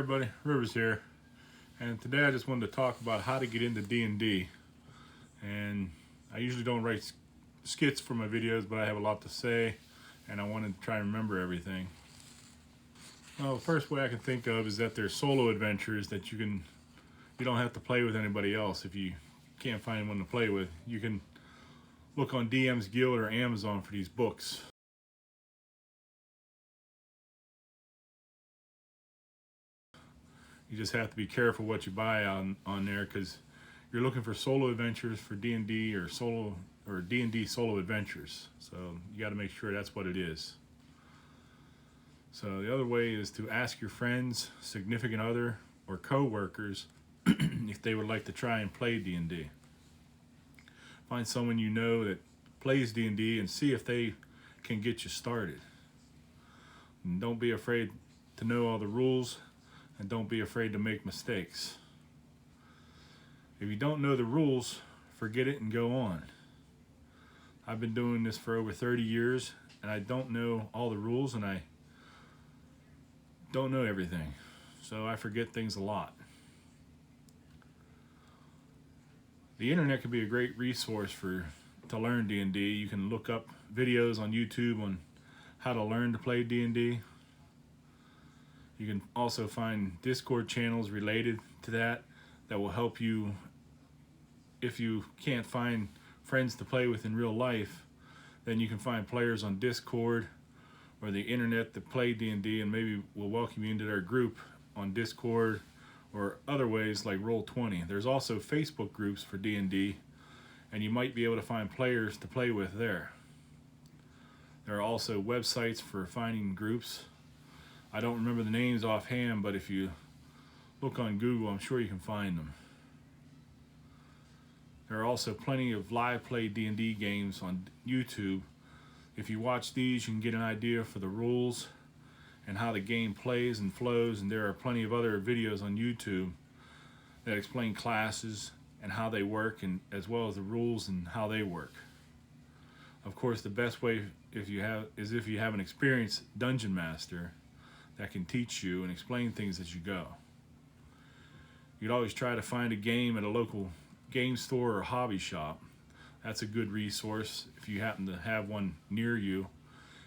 everybody, Rivers here, and today I just wanted to talk about how to get into D&D. And I usually don't write skits for my videos, but I have a lot to say and I want to try and remember everything. Well, the first way I can think of is that there's solo adventures that you don't have to play with anybody else. If you can't find anyone to play with, you can look on DM's Guild or Amazon for these books. You just have to be careful what you buy on there, because you're looking for solo adventures for D&D or D&D solo adventures. So you got to make sure that's what it is. So the other way is to ask your friends, significant other, or co-workers if they would like to try and play D&D. Find someone you know that plays D&D and see if they can get you started. And don't be afraid to know all the rules, and don't be afraid to make mistakes. If you don't know the rules, forget it and go on. I've been doing this for over 30 years and I don't know all the rules, and I don't know everything, so I forget things a lot. The internet can be a great resource to learn D&D. You can look up videos on YouTube on how to learn to play D&D. You can also find Discord channels related to that will help you if you can't find friends to play with in real life. Then you can find players on Discord or the internet that play D&D, and maybe will welcome you into their group on Discord or other ways like Roll20. There's also Facebook groups for D&D, and you might be able to find players to play with there. There are also websites for finding groups. I don't remember the names offhand, but if you look on Google, I'm sure you can find them. There are also plenty of live play D&D games on YouTube. If you watch these, you can get an idea for the rules and how the game plays and flows, and there are plenty of other videos on YouTube that explain classes and how they work, and as well as the rules and how they work. Of course, the best way if you have an experienced dungeon master that can teach you and explain things as you go. You'd always try to find a game at a local game store or hobby shop. That's a good resource if you happen to have one near you.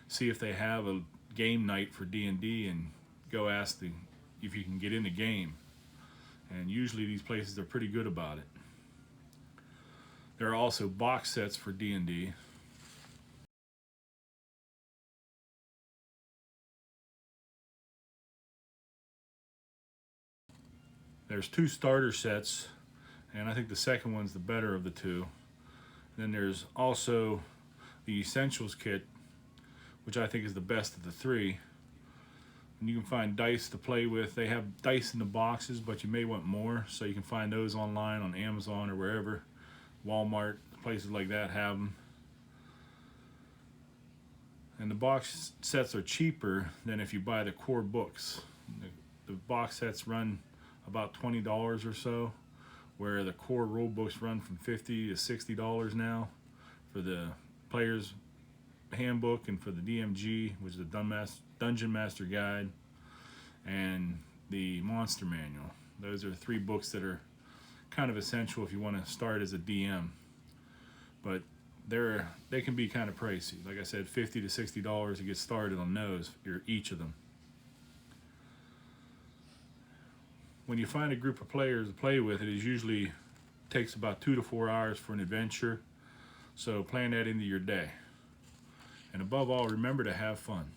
See if they have a game night for D&D and go ask if you can get in the game. And usually these places are pretty good about it. There are also box sets for D&D. There's 2 starter sets, and I think the second one's the better of the 2. Then there's also the Essentials kit, which I think is the best of the 3. And you can find dice to play with. They have dice in the boxes, but you may want more, so you can find those online on Amazon or wherever. Walmart, places like that have them. And the box sets are cheaper than if you buy the core books. The box sets run about $20 or so, where the core rule books run from $50 to $60 now for the player's handbook, and for the DMG, which is the Dungeon Master Guide, and the Monster Manual. Those are 3 books that are kind of essential if you want to start as a DM. But they can be kind of pricey. Like I said, $50 to $60 to get started on those, each of them. When you find a group of players to play with, it usually takes about 2 to 4 hours for an adventure. So plan that into your day. And above all, remember to have fun.